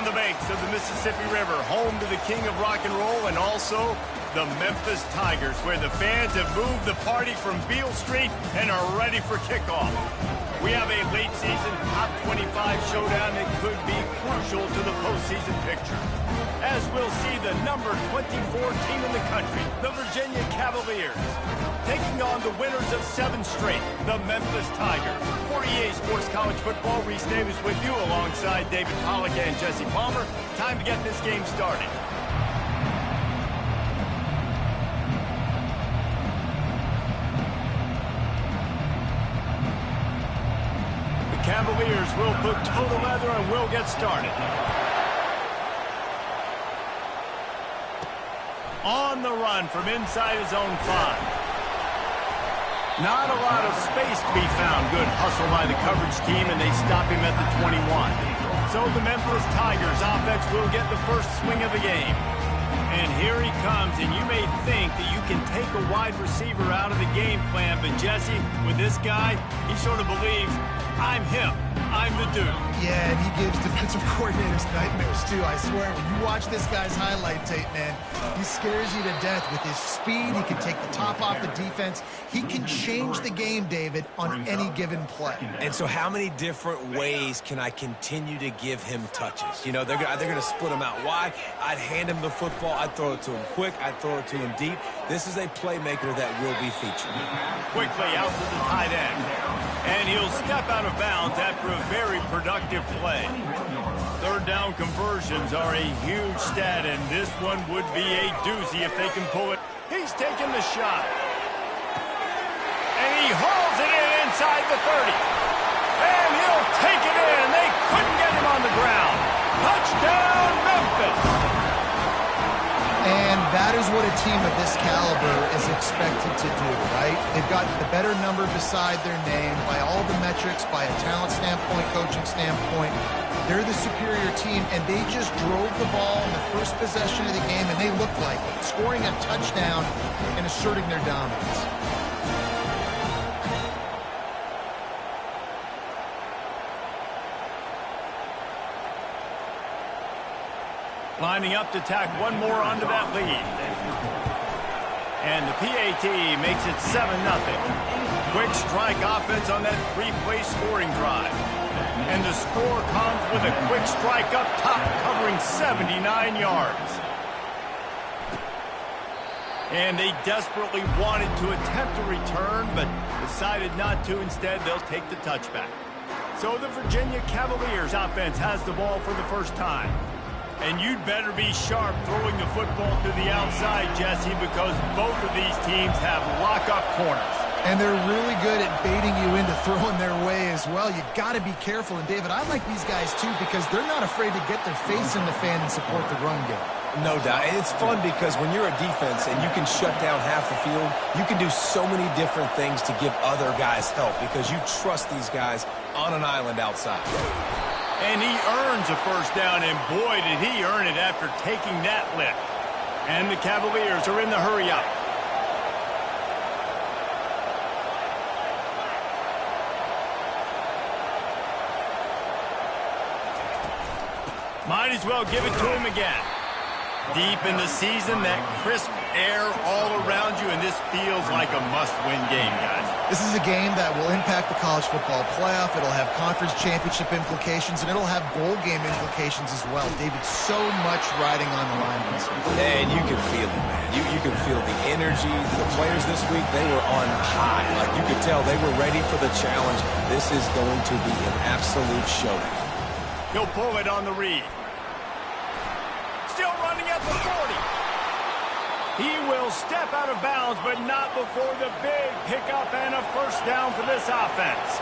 the banks of the Mississippi River, home to the king of rock and roll and also the Memphis Tigers, where the fans have moved the party from Beale Street and are ready for kickoff. We have a late season top 25 showdown that could be crucial to the postseason picture, as we'll see the number 24 team in the country, the Virginia Cavaliers, taking on the winners of 7 straight, the Memphis Tigers. For EA Sports College Football, Reese Davis with you alongside David Pollack and Jesse Palmer. Time to get this game started. The Cavaliers will put toe to leather and will get started. On the run from inside his own 5. Not a lot of space to be found. Good hustle by the coverage team, and they stop him at the 21. So the Memphis Tigers offense will get the first swing of the game. And here he comes, and you may think that you can take a wide receiver out of the game plan, but Jesse, with this guy, he sort of believes, I'm him. I'm the dude. Yeah, and he gives defensive coordinators nightmares, too. I swear, when you watch this guy's highlight tape, man, he scares you to death with his speed. He can take the top off the defense. He can change the game, David, on any given play. And so how many different ways can I continue to give him touches? You know, they're going to split him out wide. I'd hand him the football. I'd throw it to him quick. I'd throw it to him deep. This is a playmaker that will be featured. Quickly out to the tight end. And he'll step out of bounds after a very productive play. Third down conversions are a huge stat, and this one would be a doozy if they can pull it. He's taking the shot. And he hauls it in inside the 30. And he'll take it in. They couldn't get him on the ground. Touchdown, Memphis. And that is what a team of this caliber is expected to do, right? They've got the better number beside their name by all the metrics, by a talent standpoint, coaching standpoint. They're the superior team, and they just drove the ball in the first possession of the game, and they looked like it, scoring a touchdown and asserting their dominance. Lining up to tack one more onto that lead. And the PAT makes it 7-0. Quick strike offense on that 3-play scoring drive. And the score comes with a quick strike up top, covering 79 yards. And they desperately wanted to attempt a return, but decided not to. Instead, they'll take the touchback. So the Virginia Cavaliers offense has the ball for the first time. And you'd better be sharp throwing the football to the outside, Jesse, because both of these teams have lock-up corners. And they're really good at baiting you into throwing their way as well. You got to be careful. And, David, I like these guys, too, because they're not afraid to get their face in the fan and support the run game. No doubt. And it's fun because when you're a defense and you can shut down half the field, you can do so many different things to give other guys help because you trust these guys on an island outside. And he earns a first down, and boy, did he earn it after taking that lift. And the Cavaliers are in the hurry-up. Might as well give it to him again. Deep in the season, that crisp air all around you, and this feels like a must-win game, guys. This is a game that will impact the college football playoff. It'll have conference championship implications, and it'll have bowl game implications as well. David, so much riding on the line this week. And you can feel it, man. You can feel the energy. The players this week, they were on high. Like you could tell they were ready for the challenge. This is going to be an absolute showdown. He'll pull it on the read. Still running at the 40. He will step out of bounds, but not before the big pickup and a first down for this offense.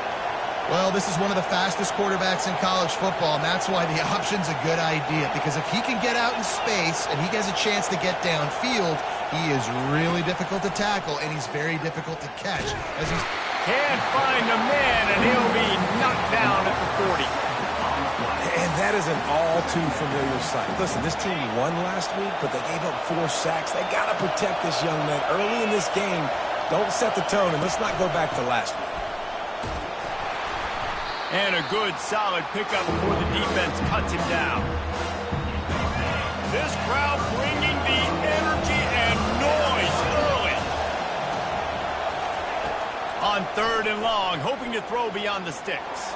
Well, this is one of the fastest quarterbacks in college football, and that's why the option's a good idea, because if he can get out in space and he has a chance to get downfield, he is really difficult to tackle, and he's very difficult to catch. As he's can't find the man, and he'll be knocked down at the 40. And that is an all-too-familiar sight. Listen, this team won last week, but they gave up 4 sacks. They got to protect this young man early in this game. Don't set the tone, and let's not go back to last week. And a good, solid pickup before the defense cuts him down. This crowd bringing the energy and noise early. On 3rd and long, hoping to throw beyond the sticks.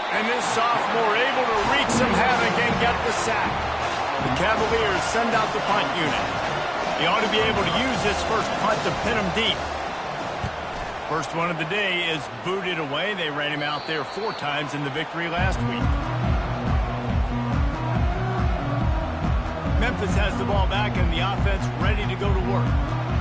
And this sophomore able to wreak some havoc and get the sack. The Cavaliers send out the punt unit. They ought to be able to use this first punt to pin them deep. First one of the day is booted away. They ran him out there 4 times in the victory last week. Memphis has the ball back and the offense ready to go to work.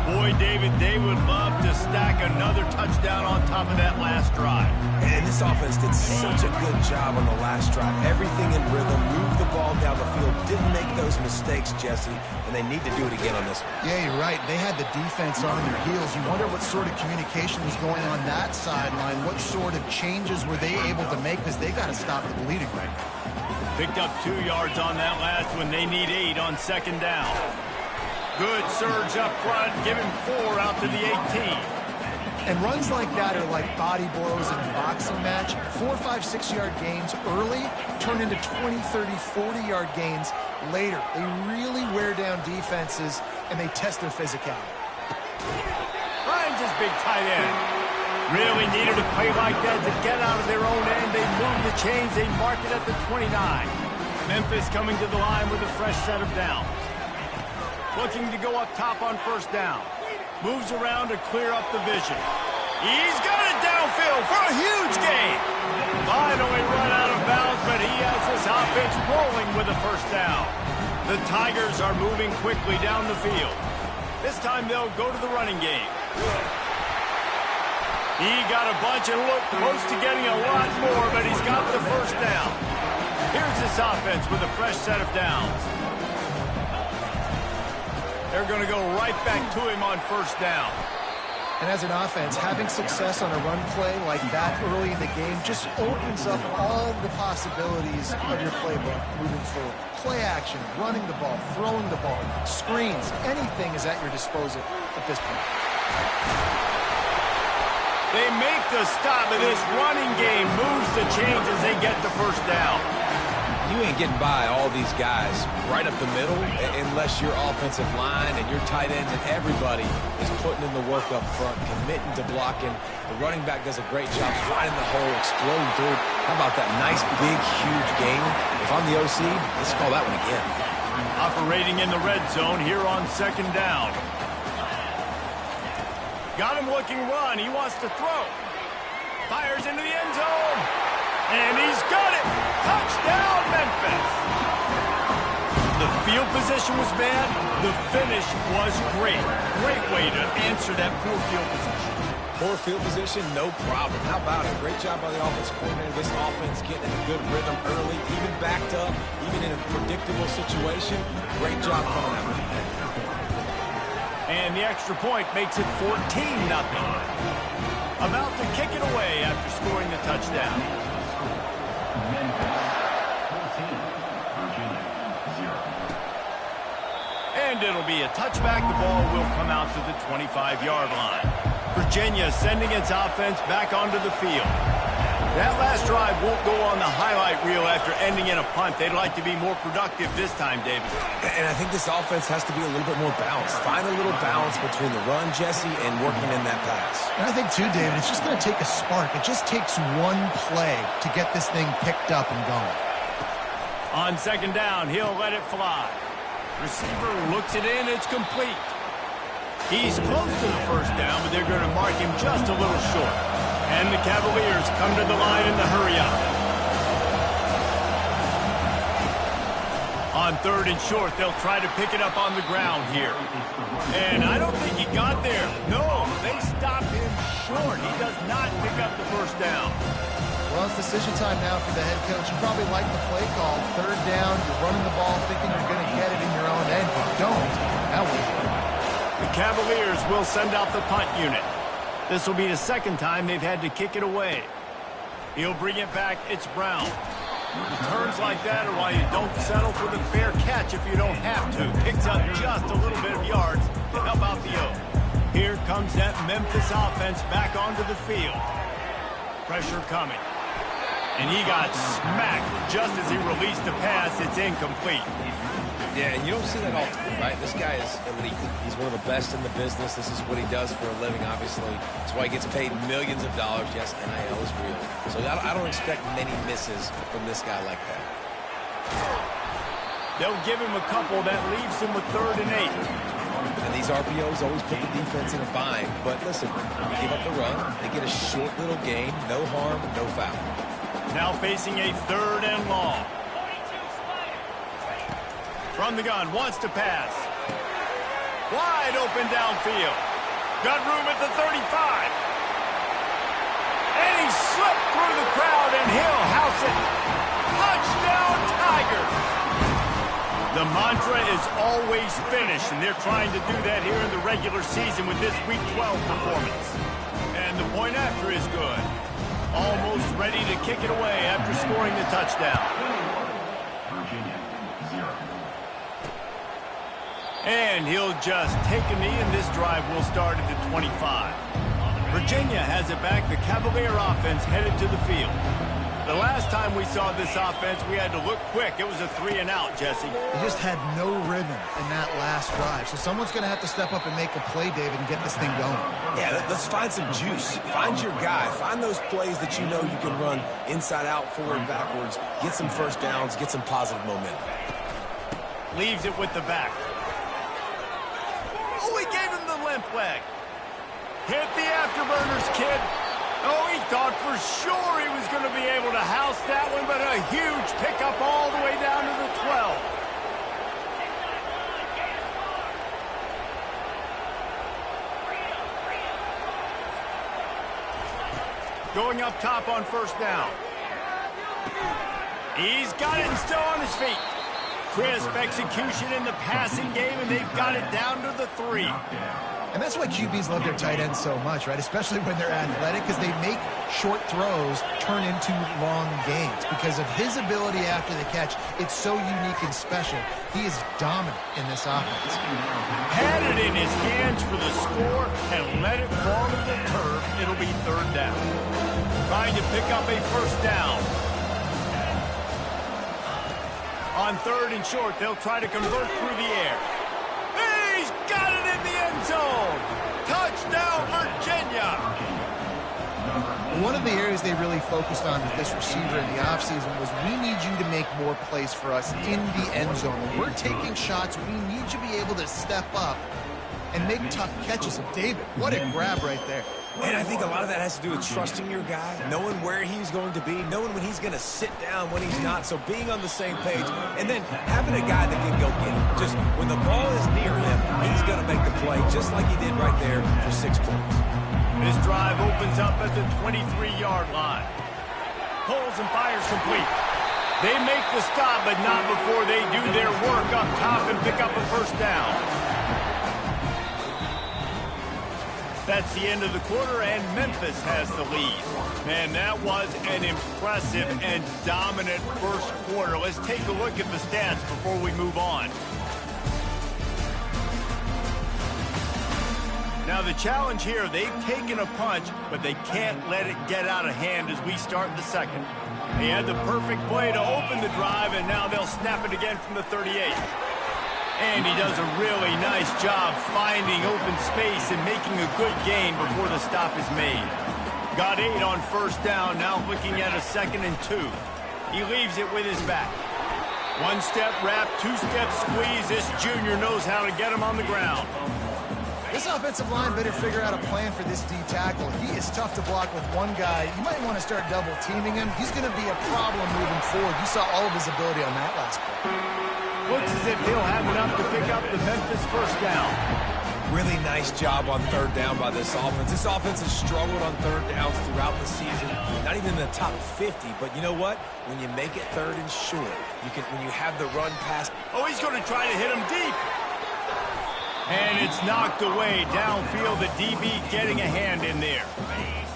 Boy, David, they would love to stack another touchdown on top of that last drive. And this offense did such a good job on the last drive. Everything in rhythm, moved the ball down the field, didn't make those mistakes, Jesse, and they need to do it again on this one. Yeah, you're right. They had the defense on their heels. You wonder what sort of communication was going on that sideline. What sort of changes were they able to make, because they got to stop the bleeding right now. Picked up 2 yards on that last one. They need 8 on 2nd down. Good surge up front, give him 4 out to the 18. And runs like that are like body blows in a boxing match. 4, 5, 6-yard gains early turn into 20, 30, 40-yard gains later. They really wear down defenses, and they test their physicality. Finds his big tight end. Really needed a play like that to get out of their own end. They move the chains. They mark it at the 29. Memphis coming to the line with a fresh set of downs. Looking to go up top on 1st down. Moves around to clear up the vision. He's got it downfield for a huge gain. Finally run out of bounds, but he has this offense rolling with a 1st down. The Tigers are moving quickly down the field. This time they'll go to the running game. He got a bunch and looked close to getting a lot more, but he's got the 1st down. Here's this offense with a fresh set of downs. They're going to go right back to him on 1st down. And as an offense, having success on a run play like that early in the game just opens up all the possibilities of your playbook moving forward. Play action, running the ball, throwing the ball, screens, anything is at your disposal at this point. They make the stop, and this running game moves the chains as they get the 1st down. You ain't getting by all these guys right up the middle unless your offensive line and your tight ends and everybody is putting in the work up front, committing to blocking. The running back does a great job finding the hole, exploding through. How about that nice, big, huge gain? If I'm the OC, let's call that one again. Operating in the red zone here on 2nd down. Got him looking run. He wants to throw. Fires into the end zone. And he's got it. Touchdown, Memphis. The field position was bad. The finish was great. Great way to answer that poor field position. Poor field position, no problem. How about it? Great job by the offensive coordinator. This offense getting in a good rhythm early, even backed up, even in a predictable situation. Great job coming out. And the extra point makes it 14-0. About to kick it away after scoring the touchdown. And it'll be a touchback. The ball will come out to the 25-yard line. Virginia sending its offense back onto the field. That last drive won't go on the highlight reel after ending in a punt. They'd like to be more productive this time, David. And I think this offense has to be a little bit more balanced. Find a little balance between the run, Jesse, and working in that pass. And I think, too, David, it's just going to take a spark. It just takes one play to get this thing picked up and going. On 2nd down, he'll let it fly. Receiver looks it in. It's complete. He's close to the 1st down, but they're going to mark him just a little short. And the Cavaliers come to the line in the hurry up. On 3rd and short, they'll try to pick it up on the ground here. And I don't think he got there. No, they stopped him short. He does not pick up the 1st down. Well, it's decision time now for the head coach. You probably like the play call. 3rd down, you're running the ball thinking you're going to get it in your own end. If you don't, that was it. The Cavaliers will send out the punt unit. This will be the 2nd time they've had to kick it away. He'll bring it back. It's Brown. Turns like that are why you don't settle for the fair catch if you don't have to. Picks up just a little bit of yards to help out the O. Here comes that Memphis offense back onto the field. Pressure coming. And he got smacked just as he released the pass. It's incomplete. Yeah, and you don't see that often, right? This guy is elite. He's one of the best in the business. This is what he does for a living, obviously. That's why he gets paid millions of dollars. Yes, NIL is real. So I don't expect many misses from this guy like that. They'll give him a couple. That leaves him with 3rd and 8. And these RPOs always put the defense in a bind. But listen, you give up the run, they get a short little gain, no harm, no foul. Now facing a 3rd and long. From the gun, wants to pass. Wide open downfield. Got room at the 35. And he slipped through the crowd, and he'll house it. Touchdown, Tigers! The mantra is always finish, and they're trying to do that here in the regular season with this Week 12 performance. And the point after is good. Almost ready to kick it away after scoring the touchdown. And he'll just take a knee, and this drive will start at the 25. Virginia has it back. The Cavalier offense headed to the field. The last time we saw this offense, we had to look quick. It was a 3-and-out, Jesse. They just had no rhythm in that last drive. So someone's going to have to step up and make a play, David, and get this thing going. Yeah, let's find some juice. Find your guy. Find those plays that you know you can run inside out, forward, backwards. Get some first downs. Get some positive momentum. Leaves it with the back. Oh, he gave him the limp leg. Hit the afterburners, kid. Oh, he thought for sure he was going to be able to house that one, but a huge pickup all the way down to the 12. Going up top on 1st down. He's got it and still on his feet. Crisp execution in the passing game, and they've got it down to the 3. And that's why QBs love their tight ends so much, right? Especially when they're athletic, because they make short throws turn into long gains. Because of his ability after the catch, it's so unique and special. He is dominant in this offense. Had it in his hands for the score and let it fall to the turf. It'll be 3rd down. Trying to pick up a 1st down. On 3rd and short, they'll try to convert through the air. He's got it in the end zone. Touchdown, Virginia. One of the areas they really focused on with this receiver in the offseason was, we need you to make more plays for us in the end zone. When we're taking shots, we need you to be able to step up and make tough catches. And David, what a grab right there. And I think a lot of that has to do with trusting your guy, knowing where he's going to be, knowing when he's going to sit down, when he's not. So being on the same page, and then having a guy that can go get it. Just when the ball is near him, he's going to make the play, just like he did right there for 6 points. This drive opens up at the 23-yard line. Pulls and fires complete. They make the stop, but not before they do their work up top and pick up a 1st down. That's the end of the quarter, and Memphis has the lead. Man, that was an impressive and dominant first quarter. Let's take a look at the stats before we move on. Now, the challenge here, they've taken a punch, but they can't let it get out of hand as we start the second. They had the perfect play to open the drive, and now they'll snap it again from the 38. And he does a really nice job finding open space and making a good gain before the stop is made. Got 8 on 1st down, now looking at a 2nd and 2. He leaves it with his back. 1-step wrap, 2-step squeeze. This junior knows how to get him on the ground. This offensive line better figure out a plan for this D tackle. He is tough to block with one guy. You might want to start double teaming him. He's going to be a problem moving forward. You saw all of his ability on that last play. Looks as if he'll have enough to pick up the Memphis 1st down. Really nice job on 3rd down by this offense. This offense has struggled on 3rd downs throughout the season. Not even in the top 50, but you know what? When you make it 3rd and short, when you have the run pass. Oh, he's going to try to hit him deep. And it's knocked away downfield. The DB getting a hand in there.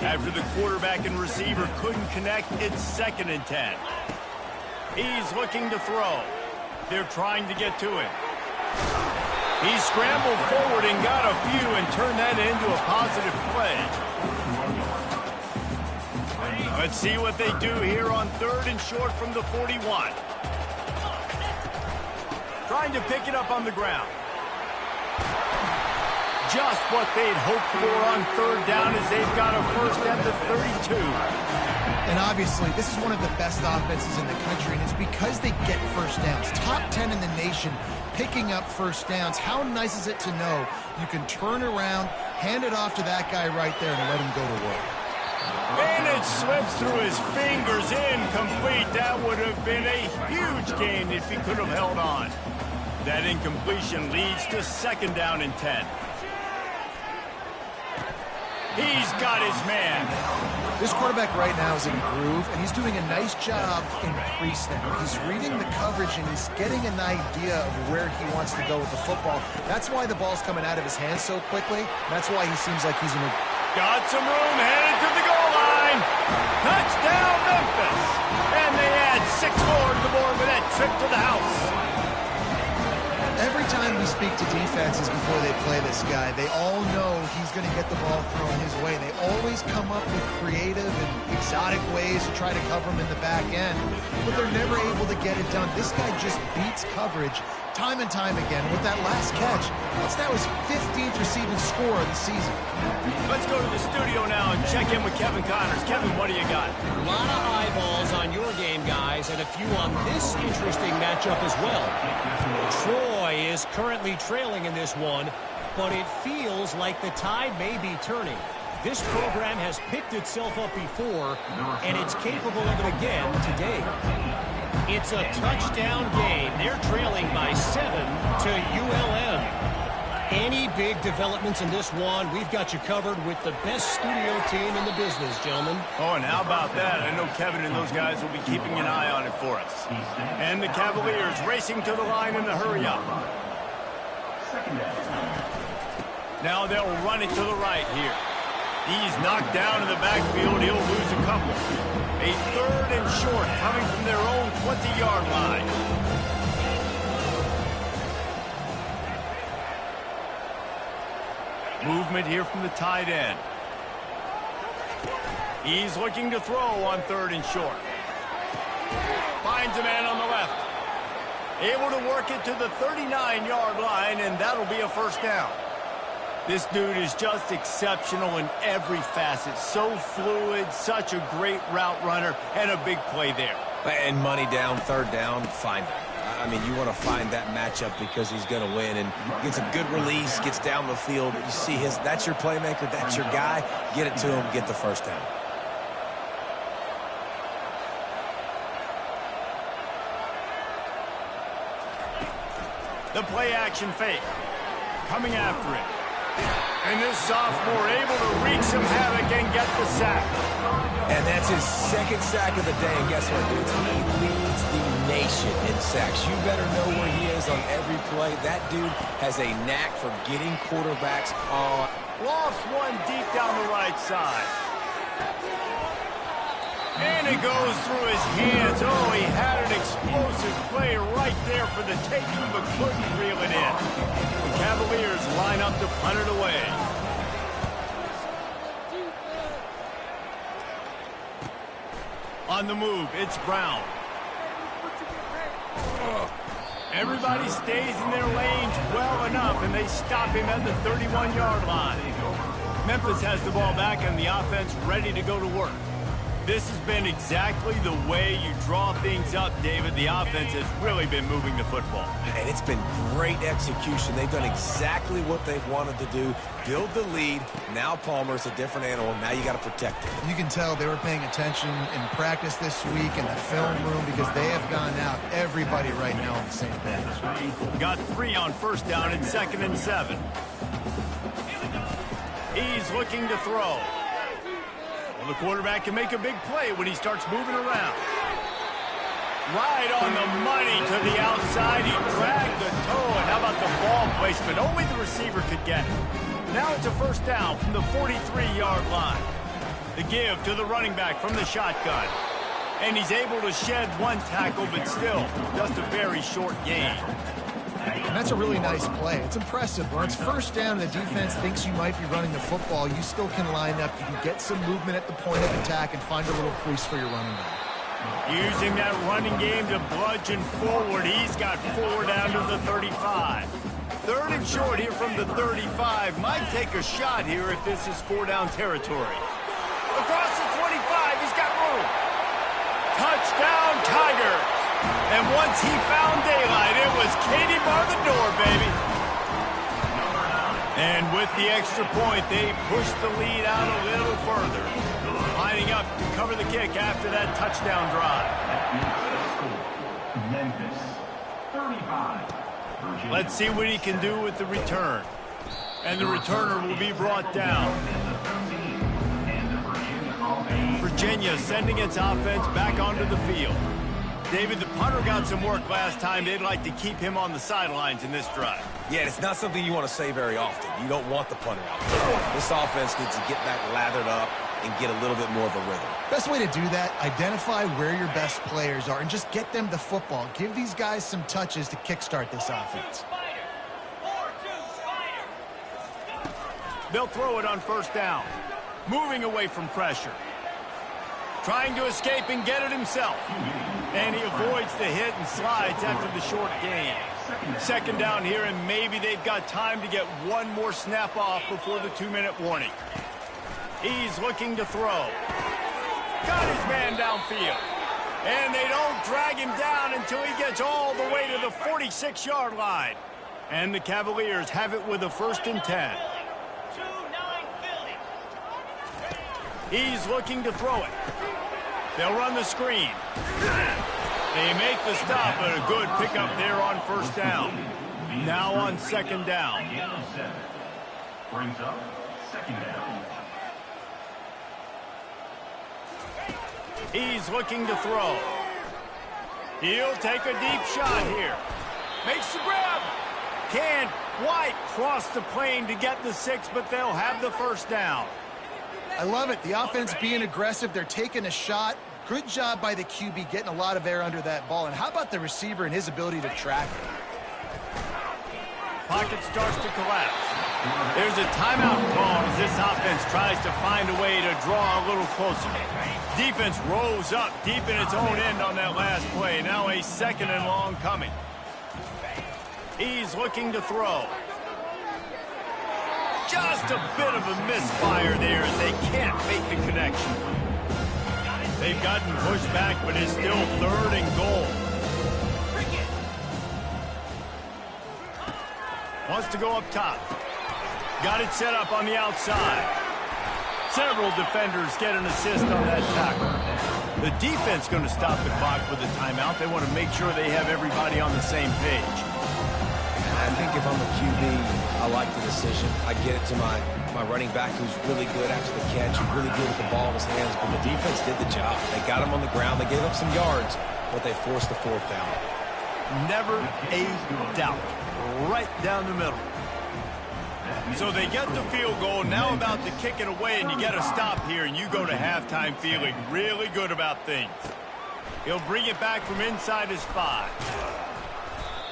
After the quarterback and receiver couldn't connect, it's 2nd and 10. He's looking to throw. They're trying to get to him. He scrambled forward and got a few and turned that into a positive play. Let's see what they do here on 3rd and short from the 41. Trying to pick it up on the ground. Just what they'd hoped for on 3rd down as they've got a first at the 32. And obviously, this is one of the best offenses in the country, and it's because they get first downs. Top 10 in the nation picking up first downs. How nice is it to know you can turn around, hand it off to that guy right there, and let him go to work. And it slips through his fingers, incomplete. That would have been a huge gain if he could have held on. That incompletion leads to 2nd down and 10. He's got his man. This quarterback right now is in a groove, and he's doing a nice job in pre-snap. He's reading the coverage, and he's getting an idea of where he wants to go with the football. That's why the ball's coming out of his hands so quickly. That's why he seems like he's in a... Got some room, headed to the goal line. Touchdown, Memphis. And they add 6 more to the board with that trip to the house. Every time we speak to defenses before they play this guy, they all know he's going to get the ball thrown his way. They always come up with creative and exotic ways to try to cover him in the back end, but they're never able to get it done. This guy just beats coverage time and time again. With that last catch, that's now his 15th receiving score of the season. Let's go to the studio now and check in with Kevin Connors. Kevin, what do you got? A lot of eyeballs on your game, guys, and a few on this interesting matchup as well. Troy is currently trailing in this one, but it feels like the tide may be turning. This program has picked itself up before, and it's capable of it again today. It's a touchdown game. They're trailing by 7 to ULM. Any big developments in this one, we've got you covered with the best studio team in the business, gentlemen. Oh, and how about that? I know Kevin and those guys will be keeping an eye on it for us. And the Cavaliers racing to the line in the hurry-up. Now they'll run it to the right here. He's knocked down in the backfield. He'll lose a couple. A 3rd and short coming from their own 20-yard line. Movement here from the tight end. He's looking to throw on 3rd and short. Finds a man on the left. Able to work it to the 39-yard line, and that'll be a first down. This dude is just exceptional in every facet. So fluid, such a great route runner, and a big play there. And money down, 3rd down, find him. I mean, you want to find that matchup because he's going to win, and gets a good release, gets down the field. You see that's your playmaker, that's your guy. Get it to him, get the first down. The play action fake. Coming after it. And this sophomore able to wreak some havoc and get the sack. And that's his 2nd sack of the day. And guess what, dudes? He leads the nation in sacks. You better know where he is on every play. That dude has a knack for getting quarterbacks on. Lost one deep down the right side. And it goes through his hands. Oh, he had an explosive play right there for the taking, but couldn't reel it in. The Cavaliers line up to punt it away. On the move, it's Brown. Everybody stays in their lanes well enough, and they stop him at the 31-yard line. Memphis has the ball back, and the offense ready to go to work. This has been exactly the way you draw things up, David. The offense has really been moving the football. And it's been great execution. They've done exactly what they've wanted to do. Build the lead. Now Palmer's a different animal. Now you got to protect it. You can tell they were paying attention in practice this week in the film room because they have gone out, everybody right now on the same page. Got 3 on first down and 2nd and 7. He's looking to throw. Well, the quarterback can make a big play when he starts moving around. Right on the money to the outside. He dragged the toe, and how about the ball placement? Only the receiver could get it. Now it's a first down from the 43-yard line. The give to the running back from the shotgun. And he's able to shed one tackle, but still just a very short gain. And that's a really nice play. It's impressive. When it's first down and the defense thinks you might be running the football, you still can line up. You can get some movement at the point of attack and find a little crease for your running back. Using that running game to bludgeon forward. He's got 4 down to the 35. 3rd and short here from the 35. Might take a shot here if this is 4-down territory. Across the 25, he's got room. Touchdown, Tigers. And once he found daylight, it was Katie bar the door, baby. And with the extra point, they pushed the lead out a little further. Lining up to cover the kick after that touchdown drive. Memphis, 35. Let's see what he can do with the return. And the returner will be brought down. Virginia sending its offense back onto the field. David, the punter got some work last time. They'd like to keep him on the sidelines in this drive. Yeah, it's not something you want to say very often. You don't want the punter out there. This offense needs to get back lathered up and get a little bit more of a rhythm. Best way to do that, identify where your best players are and just get them the football. Give these guys some touches to kickstart this offense. They'll throw it on first down. Moving away from pressure. Trying to escape and get it himself. And he avoids the hit and slides after the short gain. 2nd down here, and maybe they've got time to get one more snap off before the 2-minute warning. He's looking to throw. Got his man downfield. And they don't drag him down until he gets all the way to the 46-yard line. And the Cavaliers have it with a 1st and 10. He's looking to throw it. They'll run the screen. They make the stop, but a good pickup there on first down. Now on 2nd down. Brings up 2nd down. He's looking to throw. He'll take a deep shot here. Makes the grab. Can't quite cross the plane to get the 6, but they'll have the 1st down. I love it. The offense being aggressive. They're taking a shot. Good job by the QB getting a lot of air under that ball. And how about the receiver and his ability to track it? Pocket starts to collapse. There's a timeout call as this offense tries to find a way to draw a little closer. Defense rose up deep in its own end on that last play. Now a 2nd and long coming. He's looking to throw. Just a bit of a misfire there as they can't make the connection. They've gotten pushed back, but it's still 3rd and goal. Wants to go up top. Got it set up on the outside. Several defenders get an assist on that tackle. The defense going to stop the clock with a timeout. They want to make sure they have everybody on the same page. I think if I'm a QB, I like the decision. I get it to my running back who's really good after the catch, who's really good with the ball in his hands, but the defense did the job. They got him on the ground. They gave up some yards, but they forced the 4th down. Never a doubt. Right down the middle. So they get the field goal, now about to kick it away, and you get a stop here, and you go to halftime feeling really good about things. He'll bring it back from inside his 5.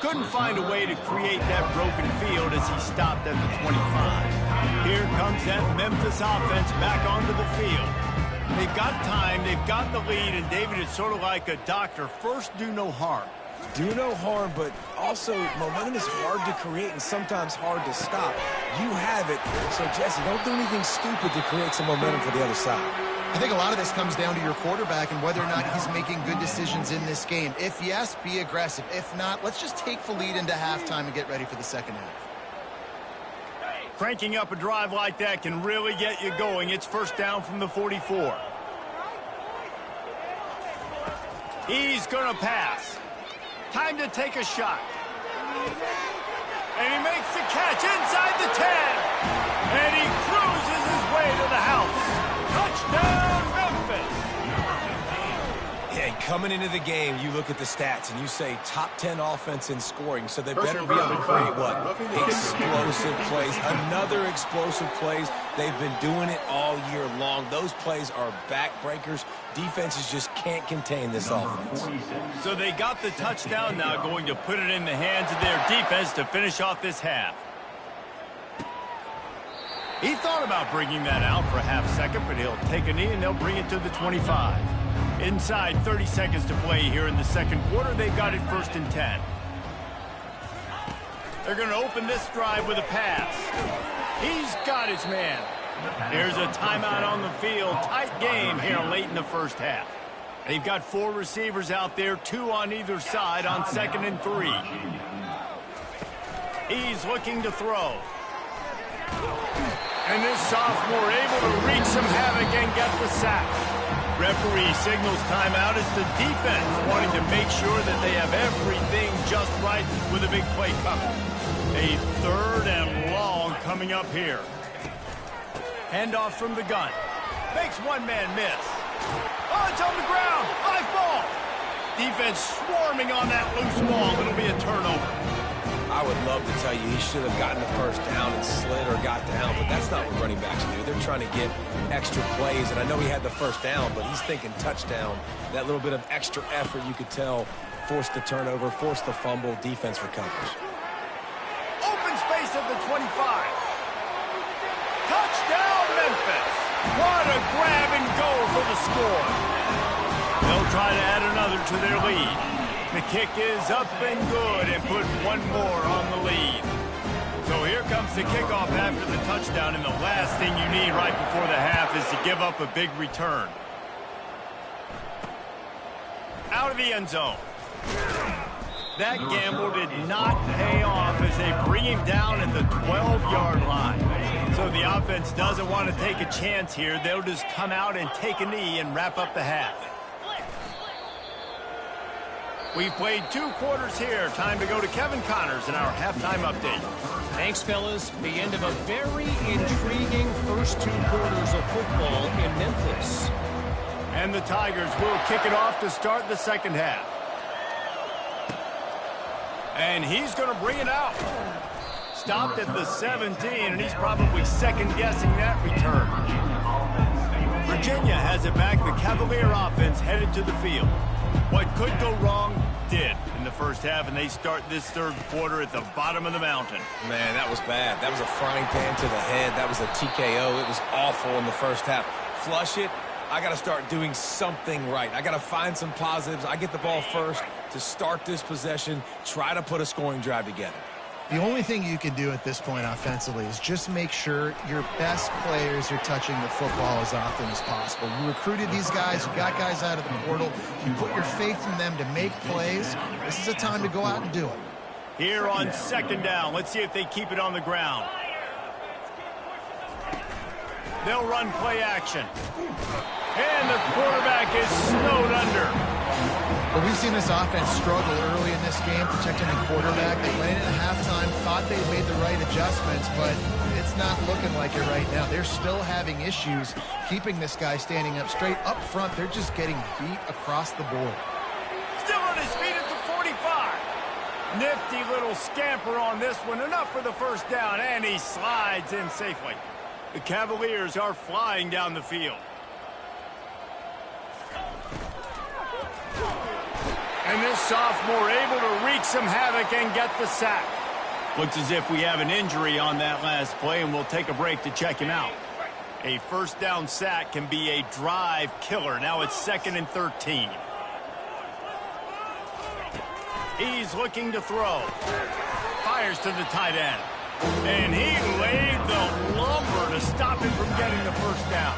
Couldn't find a way to create that broken field as he stopped at the 25. Here comes that Memphis offense back onto the field. They've got time, they've got the lead, and David is sort of like a doctor. First, do no harm. Do no harm, but also momentum is hard to create and sometimes hard to stop. You have it, so Jesse, don't do anything stupid to create some momentum for the other side. I think a lot of this comes down to your quarterback and whether or not he's making good decisions in this game. If yes, be aggressive. If not, let's just take the lead into halftime and get ready for the 2nd half. Cranking up a drive like that can really get you going. It's 1st down from the 44. He's going to pass. Time to take a shot. And he makes the catch inside the 10. And he cruises his way to the house. Touchdown, Memphis. Yeah, he coming into the game, you look at the stats and you say top 10 offense in scoring, so they better be able to create what? Explosive plays. Another explosive plays. They've been doing it all year long. Those plays are backbreakers. Defenses just can't contain this offense. So they got the touchdown, now going to put it in the hands of their defense to finish off this half. He thought about bringing that out for a half second, but he'll take a knee and they'll bring it to the 25. Inside 30 seconds to play here in the second quarter. They've got it 1st and 10. They're going to open this drive with a pass. He's got his man. Here's a timeout on the field. Tight game here late in the first half. They've got 4 receivers out there, 2 on either side on 2nd and 3. He's looking to throw. And this sophomore able to wreak some havoc and get the sack. Referee signals timeout as the defense wanting to make sure that they have everything just right with a big play coming. A 3rd and long coming up here. Handoff from the gun. Makes one man miss. Oh, it's on the ground. High ball. Defense swarming on that loose ball. It'll be a turnover. I would love to tell you he should have gotten the first down and slid or got down, but that's not what running backs do. They're trying to get extra plays, and I know he had the first down, but he's thinking touchdown. That little bit of extra effort, you could tell, forced the turnover, forced the fumble, defense recovers. Open space at the 25. Touchdown, Memphis. What a grab and go for the score. They'll try to add another to their lead. The kick is up and good and put one more on the lead. So here comes the kickoff after the touchdown, and the last thing you need right before the half is to give up a big return. Out of the end zone. That gamble did not pay off as they bring him down at the 12-yard line. So the offense doesn't want to take a chance here. They'll just come out and take a knee and wrap up the half. We've played 2 quarters here. Time to go to Kevin Connors in our halftime update. Thanks, fellas. The end of a very intriguing first 2 quarters of football in Memphis. And the Tigers will kick it off to start the second half. And he's going to bring it out. Stopped at the 17, and he's probably second-guessing that return. Virginia has it back. The Cavalier offense headed to the field. What could go wrong did in the first half, and they start this third quarter at the bottom of the mountain. Man, that was bad. That was a frying pan to the head. That was a TKO. It was awful in the first half. Flush it. I got to start doing something right. I got to find some positives. I get the ball first to start this possession, try to put a scoring drive together. The only thing you can do at this point offensively is just make sure your best players are touching the football as often as possible. You recruited these guys. You got guys out of the portal. You put your faith in them to make plays. This is a time to go out and do it. Here on second down, let's see if they keep it on the ground. They'll run play action. And the quarterback is snowed under. But we've seen this offense struggle early in this game, protecting the quarterback. They went in at halftime, thought they made the right adjustments, but it's not looking like it right now. They're still having issues keeping this guy standing up straight. Up front, they're just getting beat across the board. Still on his feet at the 45. Nifty little scamper on this one. Enough for the first down, and he slides in safely. The Cavaliers are flying down the field. And this sophomore able to wreak some havoc and get the sack. Looks as if we have an injury on that last play, and we'll take a break to check him out. A first down sack can be a drive killer. Now it's 2nd and 13. He's looking to throw. Fires to the tight end. And he laid the lumber to stop him from getting the first down.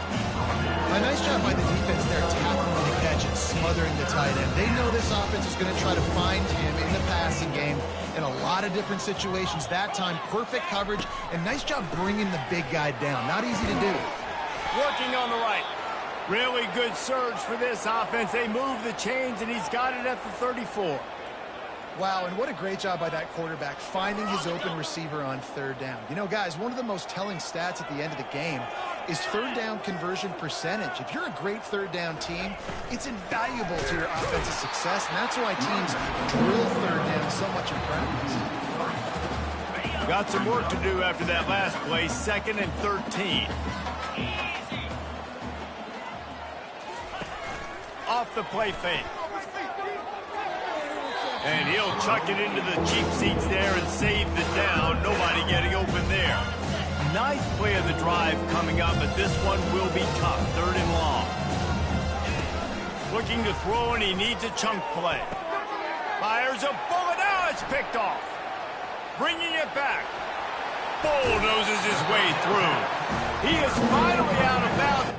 A nice job by the defense there, tackling the catch and smothering the tight end. They know this offense is going to try to find him in the passing game in a lot of different situations. That time, perfect coverage, and nice job bringing the big guy down. Not easy to do. Working on the right. Really good surge for this offense. They move the chains, and he's got it at the 34. Wow, and what a great job by that quarterback, finding his open receiver on third down. You know, guys, one of the most telling stats at the end of the game is third down conversion percentage. If you're a great third down team, it's invaluable to your offensive success, and that's why teams drill third down so much in practice. Got some work to do after that last play, 2nd and 13. Off the play fake. And he'll chuck it into the cheap seats there and save the down. Nobody getting open there. Nice play of the drive coming up, but this one will be tough. 3rd and long. Looking to throw, and he needs a chunk play. Fires a bullet. Now it's picked off. Bringing it back. Bulldozes his way through. He is finally out of bounds.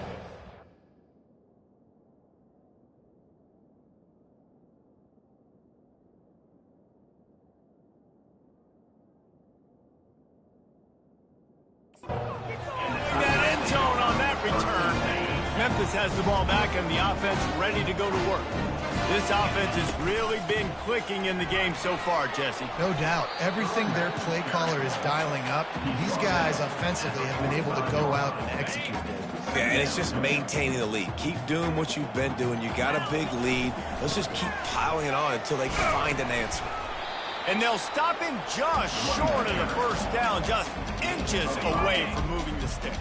Memphis has the ball back and the offense ready to go to work. This offense has really been clicking in the game so far, Jesse. No doubt. Everything their play caller is dialing up, these guys offensively have been able to go out and execute it. Yeah, and it's just maintaining the lead. Keep doing what you've been doing. You got a big lead. Let's just keep piling it on until they find an answer. And they'll stop him just short of the first down, just inches away from moving the sticks.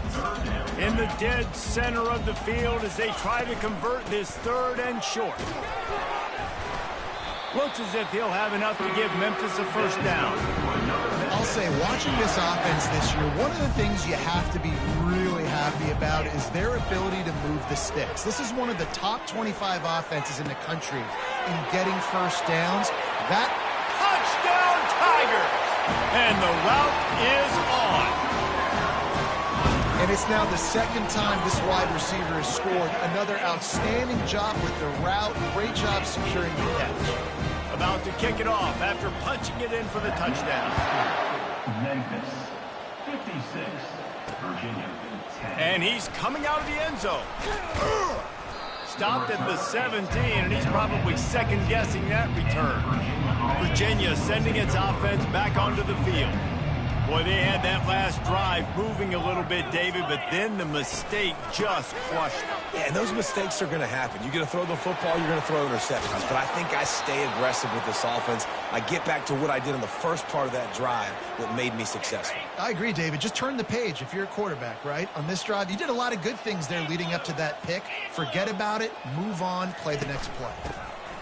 In the dead center of the field as they try to convert this 3rd and short. Looks as if he'll have enough to give Memphis a first down. I'll say, watching this offense this year, one of the things you have to be really happy about is their ability to move the sticks. This is one of the top 25 offenses in the country in getting first downs. Touchdown Tigers! And the route is on. And it's now the 2nd time this wide receiver has scored. Another outstanding job with the route. Great job securing the catch. About to kick it off after punching it in for the touchdown. Memphis, 56. Virginia, 10. And he's coming out of the end zone. Stopped at the 17, and he's probably second-guessing that return. Virginia sending its offense back onto the field. Boy, they had that last drive moving a little bit, David, but then the mistake just crushed them. Yeah, and those mistakes are going to happen. You're going to throw the football, you're going to throw interceptions. But I think I stay aggressive with this offense. I get back to what I did in the first part of that drive that made me successful. I agree, David. Just turn the page if you're a quarterback, right? On this drive, you did a lot of good things there leading up to that pick. Forget about it, move on, play the next play.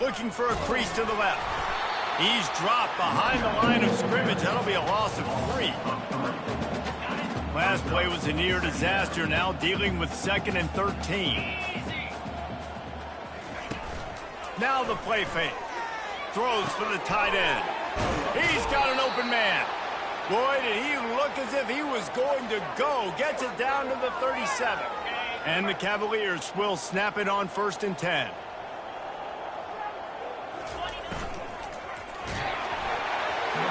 Looking for a crease to the left. He's dropped behind the line of scrimmage. That'll be a loss of 3. Last play was a near disaster. Now dealing with 2nd and 13. Now the play fake. Throws for the tight end. He's got an open man. Boy, did he look as if he was going to go. Gets it down to the 37. And the Cavaliers will snap it on 1st and 10.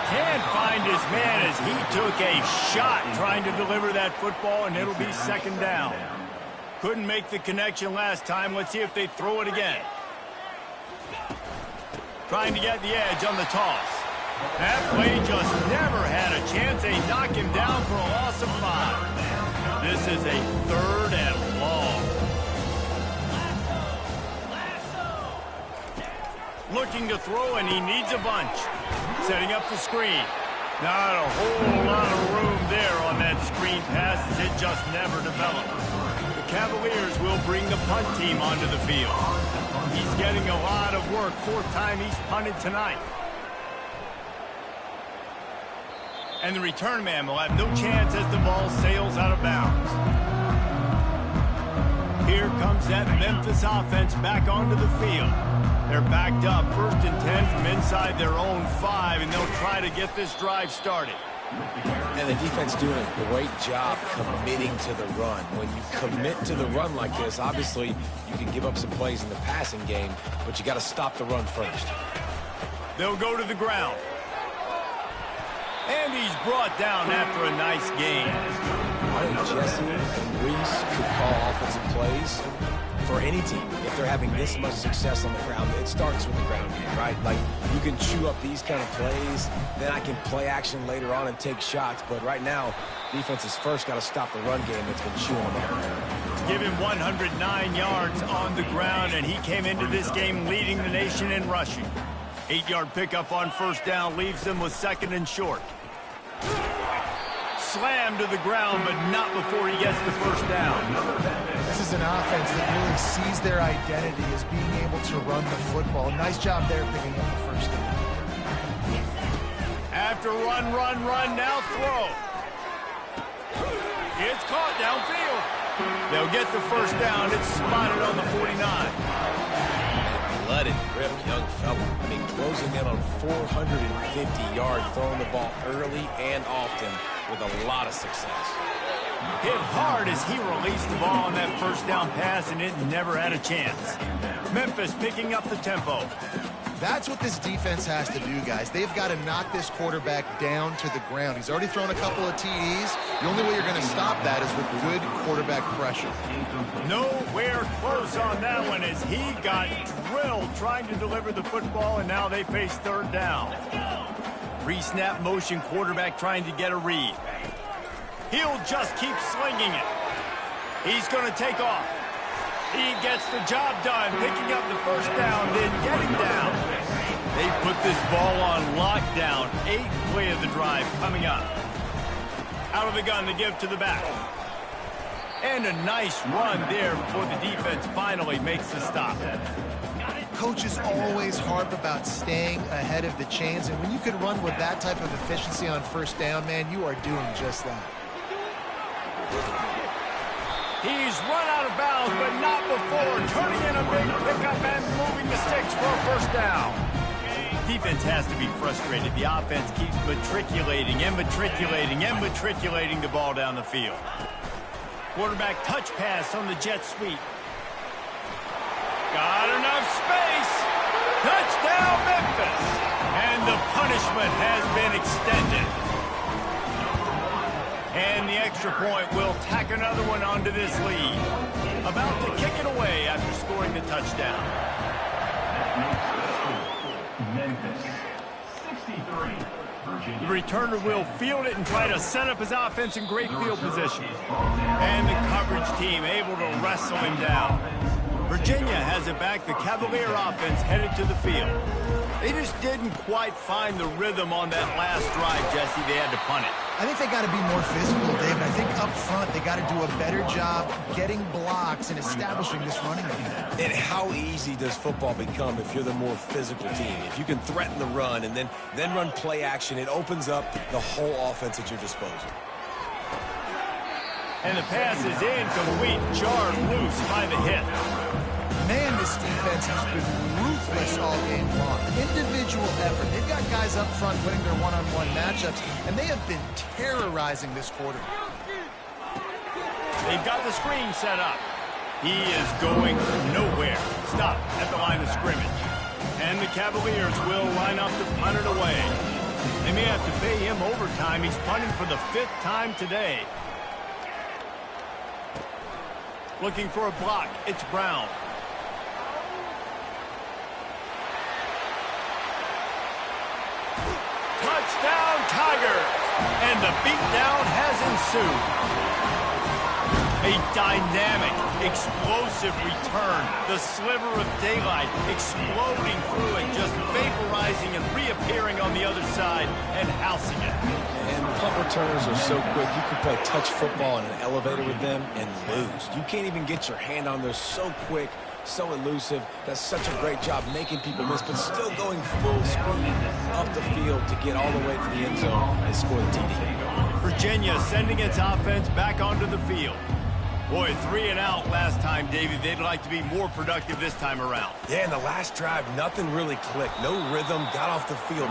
Can't find his man as he took a shot trying to deliver that football, and it'll be 2nd down. Couldn't make the connection last time. Let's see if they throw it again. Trying to get the edge on the toss. That play just never had a chance. They knock him down for a loss of 5. This is a 3rd and long. Looking to throw, and he needs a bunch. Setting up the screen. Not a whole lot of room there on that screen pass as it just never developed. The Cavaliers will bring the punt team onto the field. He's getting a lot of work. 4th time he's punted tonight. And the return man will have no chance as the ball sails out of bounds. Here comes that Memphis offense back onto the field. They're backed up 1st and 10 from inside their own 5, and they'll try to get this drive started. And the defense doing a great job committing to the run. When you commit to the run like this, obviously you can give up some plays in the passing game, but you got to stop the run first. They'll go to the ground. And he's brought down after a nice gain. I think Jesse and Reese could call offensive plays. for any team, if they're having this much success on the ground, it starts with the ground game, right? Like, you can chew up these kind of plays, then I can play action later on and take shots. But right now, defense has first got to stop the run game that's been chewing them out. Give him 109 yards on the ground, and he came into this game leading the nation in rushing. 8-yard pickup on first down leaves them with 2nd and short. Slammed to the ground, but not before he gets the first down. This is an offense that really sees their identity as being able to run the football. Nice job there picking up the first down. After run, now throw. It's caught downfield. They'll get the first down. It's spotted on the 49. Blooded, ripped young fella. I mean, closing in on 450 yards, throwing the ball early and often with a lot of success. Hit hard as he released the ball on that first down pass, and it never had a chance. Memphis picking up the tempo. That's what this defense has to do, guys. They've got to knock this quarterback down to the ground. He's already thrown a couple of TDs. The only way you're going to stop that is with good quarterback pressure. Nowhere close on that one as he got drilled trying to deliver the football, and now they face 3rd down. Pre-snap motion quarterback trying to get a read. He'll just keep slinging it. He's going to take off. He gets the job done, picking up the first down, then getting down. They put this ball on lockdown. 8th play of the drive coming up. Out of the gun to give to the back. And a nice run there before the defense finally makes the stop. Coaches always harp about staying ahead of the chains, and when you can run with that type of efficiency on first down, man, you are doing just that. He's run out of bounds, but not before turning in a big pickup and moving the sticks for a first down. Defense has to be frustrated. The offense keeps matriculating the ball down the field. Quarterback touch pass on the jet sweep. Got enough space. Touchdown, Memphis. And the punishment has been extended. And the extra point will tack another one onto this lead. About to kick it away after scoring the touchdown. Memphis, 63. The returner will field it and try to set up his offense in great field position. And the coverage team able to wrestle him down. Virginia has it back. The Cavalier offense headed to the field. They just didn't quite find the rhythm on that last drive, Jesse. They had to punt it. I think they got to be more physical, David. I think up front they got to do a better job getting blocks and establishing this running game. And how easy does football become if you're the more physical team? If you can threaten the run and then run play action, it opens up the whole offense at your disposal. And the pass is incomplete, jarred loose by the hit. Man, this defense has been ruthless all game long. Individual effort. They've got guys up front winning their one-on-one matchups, and they have been terrorizing this quarter. They've got the screen set up. He is going nowhere. Stop at the line of scrimmage. And the Cavaliers will line up to punt it away. They may have to pay him overtime. He's punting for the 5th time today. Looking for a block. It's Brown. Touchdown, Tigers! And the beatdown has ensued. A dynamic, explosive return. The sliver of daylight exploding through it, just vaporizing and reappearing on the other side and housing it. And punt returners are so quick. You can play touch football in an elevator with them and lose. You can't even get your hand on there. So quick, so elusive. Does such a great job making people miss, but still going full speed up the field to get all the way to the end zone and score the TD. Virginia sending its offense back onto the field. Boy, 3 and out last time, David. They'd like to be more productive this time around. Yeah, in the last drive, nothing really clicked. No rhythm, got off the field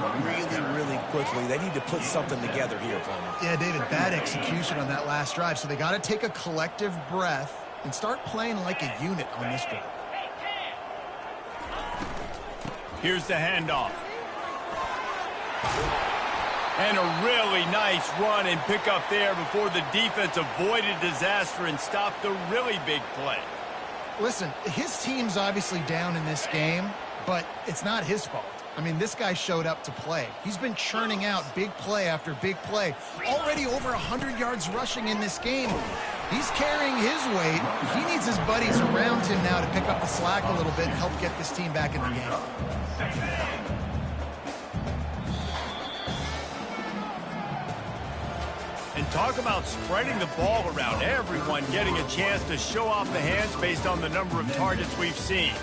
really quickly. They need to put something together here, Palmer. Yeah, David, bad execution on that last drive, so they got to take a collective breath and start playing like a unit on this drive. Here's the handoff. And a really nice run and pick up there before the defense avoided disaster and stopped a really big play. Listen, his team's obviously down in this game, but it's not his fault. I mean, this guy showed up to play. He's been churning out big play after big play. Already over 100 yards rushing in this game. He's carrying his weight. He needs his buddies around him now to pick up the slack a little bit and help get this team back in the game. And talk about spreading the ball around. Everyone getting a chance to show off the hands based on the number of targets we've seen.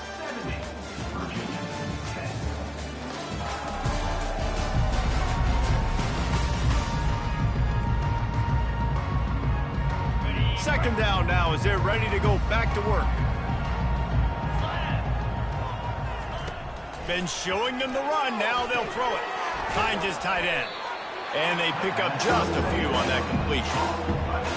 Second down now as they're ready to go back to work. Been showing them the run. Now they'll throw it. Finds his tight end. And they pick up just a few on that completion.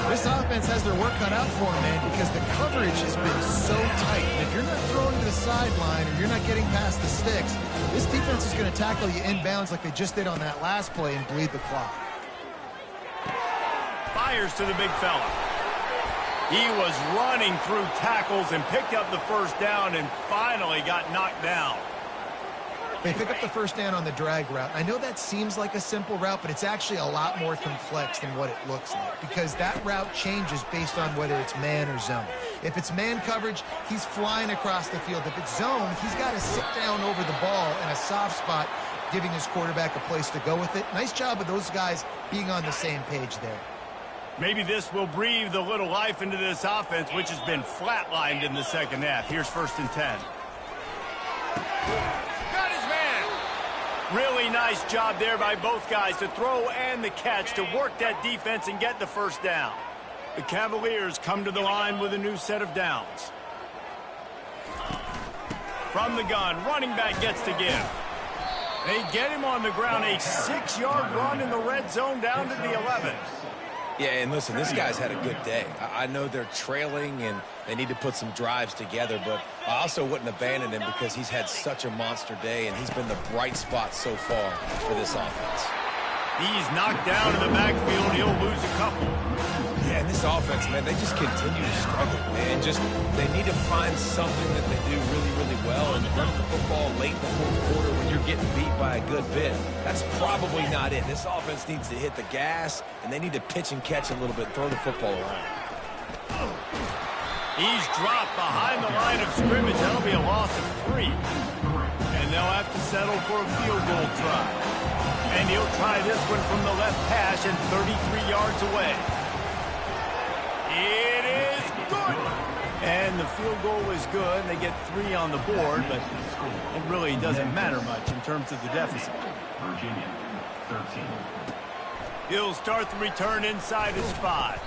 This offense has their work cut out for them, man, because the coverage has been so tight. And if you're not throwing to the sideline or you're not getting past the sticks, this defense is going to tackle you inbounds like they just did on that last play and bleed the clock. Fires to the big fella. He was running through tackles and picked up the first down and finally got knocked down. They pick up the first down on the drag route. I know that seems like a simple route, but it's actually a lot more complex than what it looks like because that route changes based on whether it's man or zone. If it's man coverage, he's flying across the field. If it's zone, he's got to sit down over the ball in a soft spot, giving his quarterback a place to go with it. Nice job of those guys being on the same page there. Maybe this will breathe a little life into this offense, which has been flatlined in the second half. Here's 1st and 10. Got his man. Really nice job there by both guys to throw and the catch to work that defense and get the first down. The Cavaliers come to the line with a new set of downs. From the gun, running back gets to give. They get him on the ground, a 6-yard run in the red zone down to the 11. Yeah, and listen, this guy's had a good day. I know they're trailing and they need to put some drives together, but I also wouldn't abandon him because he's had such a monster day, and he's been the bright spot so far for this offense. He's knocked down in the backfield. He'll lose a couple. Yeah, and this offense, man, they just continue to struggle, man. They need to find something that they do really, really well, and run the football late in the fourth quarter when you're getting beat by a good bit. That's probably not it. This offense needs to hit the gas, and they need to pitch and catch a little bit, throw the football around. He's dropped behind the line of scrimmage. That'll be a loss of 3. And they'll have to settle for a field goal try. And he'll try this one from the left hash and 33 yards away. It is good. And the field goal is good. They get 3 on the board, but it really doesn't matter much in terms of the deficit. Virginia, 13. He'll start the return inside his 5.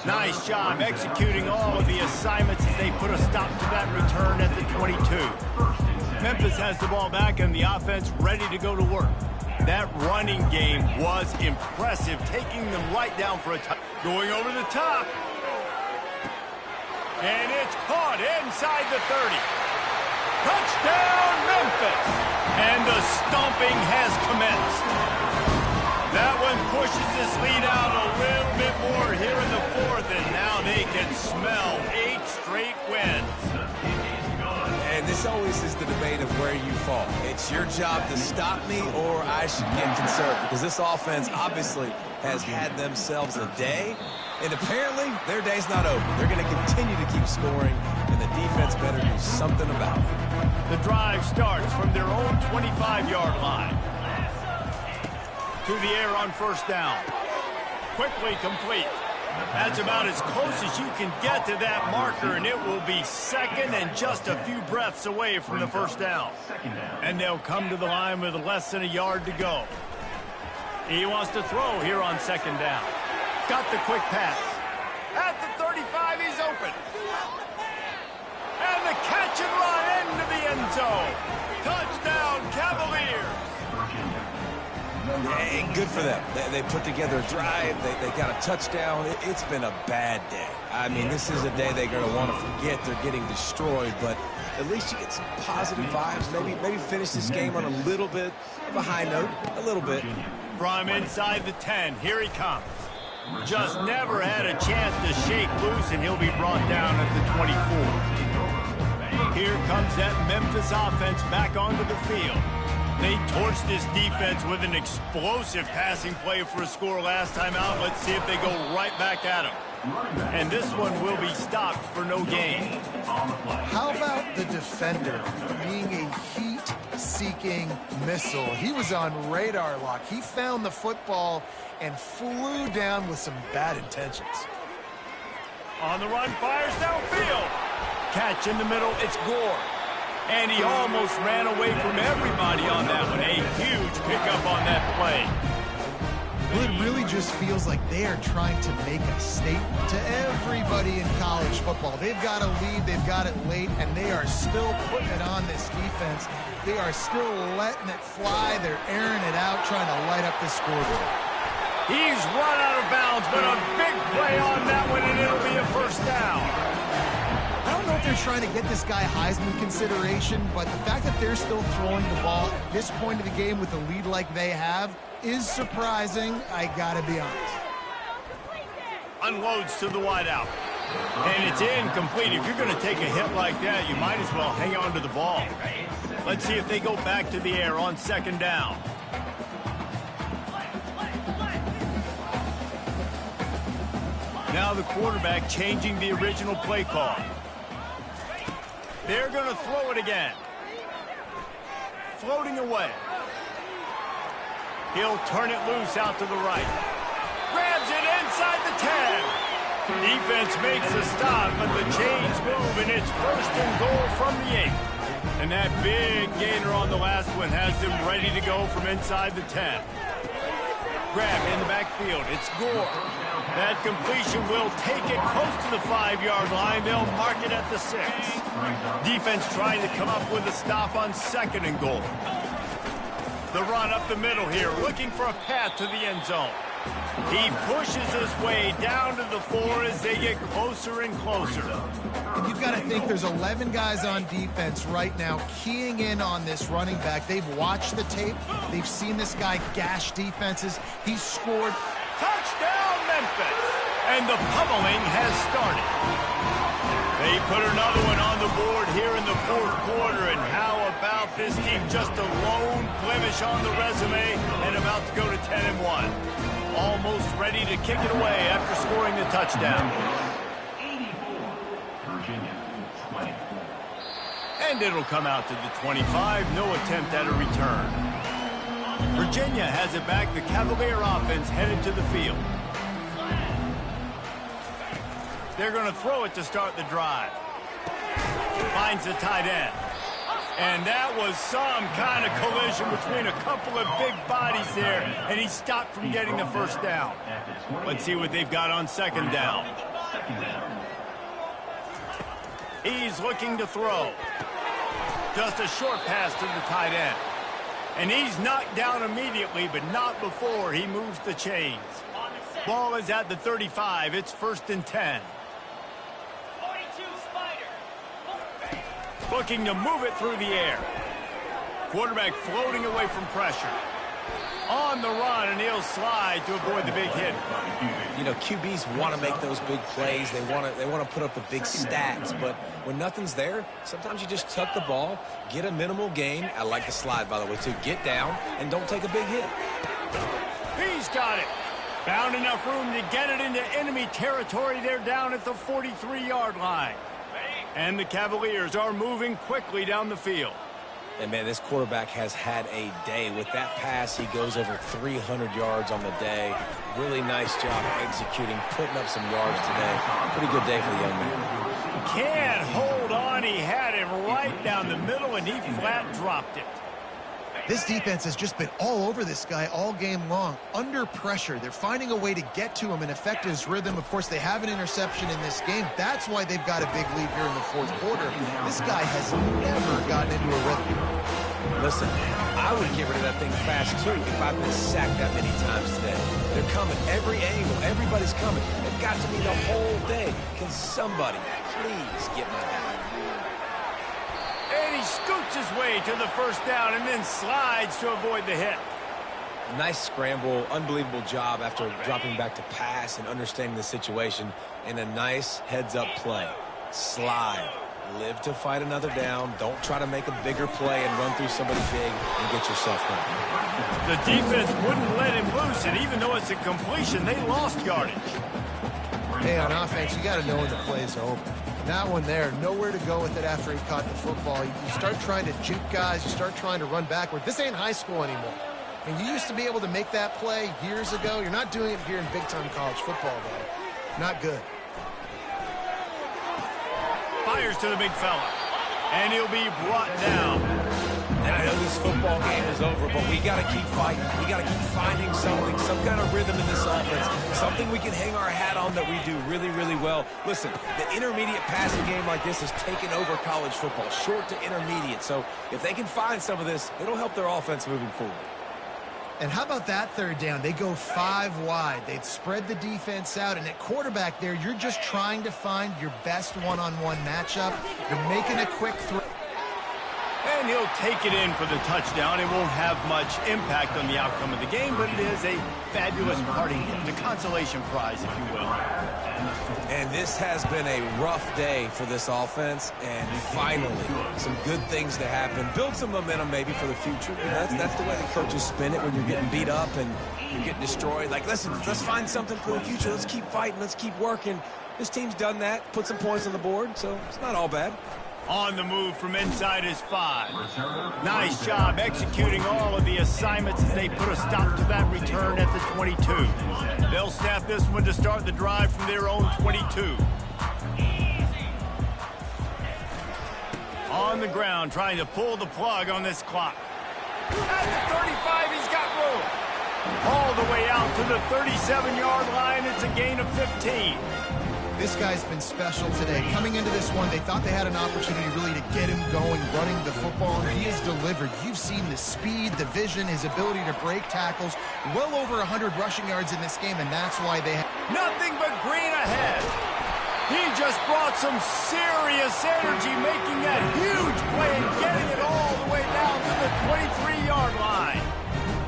Nice job executing all of the assignments as they put a stop to that return at the 22. Memphis has the ball back and the offense ready to go to work. That running game was impressive, taking them right down for a touchdown. Going over the top. And it's caught inside the 30. Touchdown, Memphis! And the stomping has commenced. That one pushes this lead out a little bit more here in the 4th, and now they can smell 8 straight wins. And this always is the debate of where you fall. It's your job to stop me, or I should get concerned, because this offense obviously has had themselves a day, and apparently their day's not over. They're going to continue to keep scoring, and the defense better do something about it. The drive starts from their own 25-yard line. To the air on 1st down. Quickly complete. That's about as close as you can get to that marker, and it will be 2nd and just a few breaths away from the 1st down. And they'll come to the line with less than a yard to go. He wants to throw here on 2nd down. Got the quick pass. At the 35, he's open. And the catch and run into the end zone. Touchdown, Cavaliers. And good for them. They put together a drive. They got a touchdown. It's been a bad day. I mean, this is a day they're going to want to forget. They're getting destroyed, but at least you get some positive vibes. Maybe finish this game on a little bit of a high note. A little bit. From inside the 10, here he comes. Just never had a chance to shake loose, and he'll be brought down at the 24. Here comes that Memphis offense back onto the field. They torched this defense with an explosive passing play for a score last time out. Let's see if they go right back at them. And this one will be stopped for no gain. How about the defender being a heat-seeking missile? He was on radar lock. He found the football and flew down with some bad intentions. On the run, fires downfield. Catch in the middle, it's Gore. And he almost ran away from everybody on that one. A huge pickup on that play. Well, it really just feels like they are trying to make a statement to everybody in college football. They've got a lead, they've got it late, and they are still putting it on this defense. They are still letting it fly. They're airing it out, trying to light up the scoreboard. He's run out of bounds, but a big play on that one, and it'll be a first down. I don't know if they're trying to get this guy Heisman consideration, but the fact that they're still throwing the ball at this point of the game with a lead like they have is surprising, I gotta be honest. Unloads to the wideout. And it's incomplete. If you're going to take a hit like that, you might as well hang on to the ball. Let's see if they go back to the air on second down. Now the quarterback changing the original play call. They're going to throw it again. Floating away. He'll turn it loose out to the right. Grabs it inside the 10. Defense makes a stop, but the chains move, and it's first and goal from the 8. And that big gainer on the last one has them ready to go from inside the 10. Grab in the backfield. It's Gore. That completion will take it close to the 5-yard line. They'll mark it at the 6. Defense trying to come up with a stop on second and goal. The run up the middle here, looking for a path to the end zone. He pushes his way down to the 4 as they get closer and closer. And you've got to think there's 11 guys on defense right now keying in on this running back. They've watched the tape. They've seen this guy gash defenses. He's scored. Touchdown, Memphis! And the pummeling has started. They put another one on the board here in the fourth quarter, and how about this team? Just a lone blemish on the resume and about to go to 10-1. Almost ready to kick it away after scoring the touchdown. 84, Virginia, 24. And it'll come out to the 25. No attempt at a return. Virginia has it back. The Cavalier offense headed to the field. They're going to throw it to start the drive. Finds the tight end. And that was some kind of collision between a couple of big bodies there, and he stopped from getting the first down. Let's see what they've got on second down. He's looking to throw. Just a short pass to the tight end. And he's knocked down immediately, but not before he moves the chains. Ball is at the 35. It's first and 10. Looking to move it through the air. Quarterback floating away from pressure. On the run, and he'll slide to avoid the big hit. You know, QBs want to make those big plays. They want to put up the big stats. But when nothing's there, sometimes you just tuck the ball, get a minimal gain. I like the slide, by the way, too. Get down and don't take a big hit. He's got it. Found enough room to get it into enemy territory. They're down at the 43-yard line. And the Cavaliers are moving quickly down the field. And, man, this quarterback has had a day. With that pass, he goes over 300 yards on the day. Really nice job executing, putting up some yards today. Pretty good day for the young man. Can't hold on. He had it right down the middle, and he flat dropped it. This defense has just been all over this guy all game long. Under pressure, they're finding a way to get to him and affect his rhythm. Of course, they have an interception in this game. That's why they've got a big lead here in the fourth quarter. This guy has never gotten into a rhythm. Listen, I would get rid of that thing fast, too, if I've been sacked that many times today. They're coming every angle. Everybody's coming. They've got to be the whole day. Can somebody please get my back? And he scoots his way to the first down and then slides to avoid the hit. Nice scramble, unbelievable job after dropping back to pass and understanding the situation, and a nice heads-up play. Slide, Live to fight another down. Don't try to make a bigger play and run through somebody big and get yourself hurt. The defense wouldn't let him loose, and even though it's a completion, they lost yardage. Hey, on offense, you got to know when the play's over. That one there, nowhere to go with it after he caught the football. You start trying to juke guys. You start trying to run backward. This ain't high school anymore. I mean, you used to be able to make that play years ago. You're not doing it here in big-time college football, though. Not good. Fires to the big fella, and he'll be brought down. And I know this football game is over, but we got to keep fighting. We got to keep finding something, some kind of rhythm in this offense, something we can hang our hat on that we do really, really well. Listen, the intermediate passing game like this has taken over college football, short to intermediate. So if they can find some of this, it'll help their offense moving forward. And how about that third down? They go 5 wide. They'd spread the defense out. And at quarterback there, you're just trying to find your best one-on-one matchup. You're making a quick throw. And he'll take it in for the touchdown. It won't have much impact on the outcome of the game, but it is a fabulous parting gift, a consolation prize, if you will. And this has been a rough day for this offense, and finally, some good things to happen. Build some momentum maybe for the future. That's the way the coaches spin it when you're getting beat up and you're getting destroyed. Like, listen, let's find something for the future. Let's keep fighting. Let's keep working. This team's done that, put some points on the board, so it's not all bad. On the move from inside his 5. Nice job executing all of the assignments as they put a stop to that return at the 22. They'll snap this one to start the drive from their own 22. On the ground, trying to pull the plug on this clock. At the 35, he's got room. All the way out to the 37-yard line. It's a gain of 15. This guy's been special today. Coming into this one, they thought they had an opportunity really to get him going, running the football, and he has delivered. You've seen the speed, the vision, his ability to break tackles. Well over 100 rushing yards in this game, and that's why they have nothing but green ahead. He just brought some serious energy, making that huge play and getting it all the way down to the 23-yard line.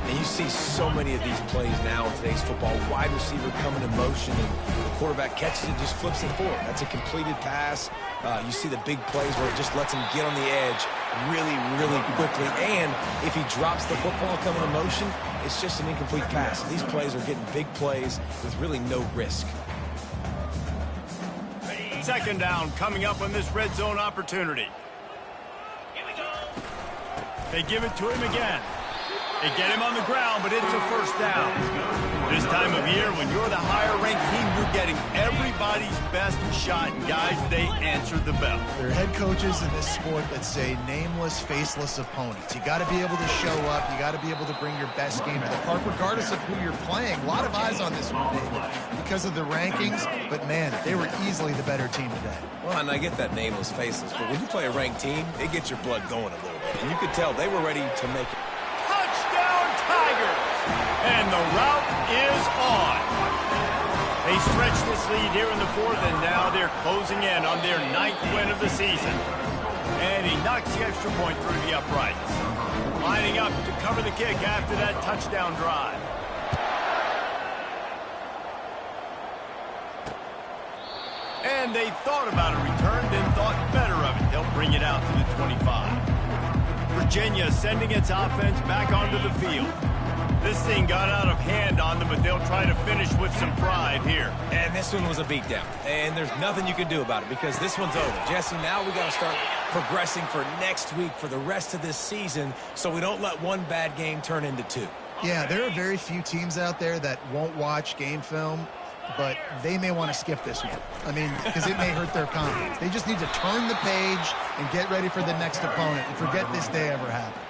And you see so many of these plays now in today's football. Wide receiver coming in motion, and the quarterback catches it, just flips it forward. That's a completed pass. You see the big plays where it just lets him get on the edge really, really quickly. And if he drops the football coming in motion, it's just an incomplete pass. These plays are getting big plays with really no risk. Second down coming up on this red zone opportunity. They give it to him again. They get him on the ground, but it's a first down. This time of year, when you're the higher-ranked team, you're getting everybody's best shot. And guys, they answered the bell. There are head coaches in this sport that say nameless, faceless opponents. You got to be able to show up. You got to be able to bring your best game to the park, regardless of who you're playing. A lot of eyes on this one, David, because of the rankings. But, man, they were easily the better team today. Well, and I get that nameless, faceless, but when you play a ranked team, it gets your blood going a little bit. And you could tell they were ready to make it. And the route is on. They stretch this lead here in the 4th, and now they're closing in on their 9th win of the season. And he knocks the extra point through the uprights. Lining up to cover the kick after that touchdown drive. And they thought about a return, then thought better of it. They'll bring it out to the 25. Virginia sending its offense back onto the field. This thing got out of hand on them, but they'll try to finish with some pride here. And this one was a beatdown. And there's nothing you can do about it because this one's over. Jesse, now we got to start progressing for next week, for the rest of this season, so we don't let one bad game turn into 2. Yeah, there are very few teams out there that won't watch game film, but they may want to skip this one. I mean, because it may hurt their confidence. They just need to turn the page and get ready for the next opponent and forget this day ever happened.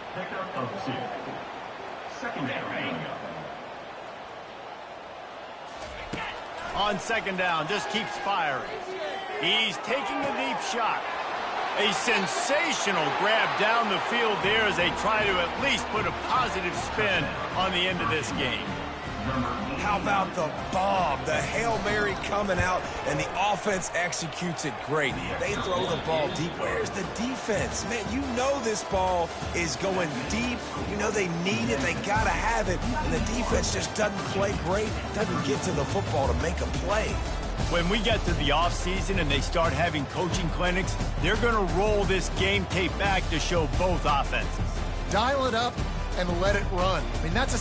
On second down, just keeps firing. He's taking a deep shot. A sensational grab down the field there as they try to at least put a positive spin on the end of this game. How about the bomb? The Hail Mary coming out, and the offense executes it great. They throw the ball deep. Where's the defense? Man, you know this ball is going deep. You know they need it. They got to have it. And the defense just doesn't play great, doesn't get to the football to make a play. When we get to the offseason and they start having coaching clinics, they're going to roll this game tape back to show both offenses. Dial it up and let it run. I mean, that's a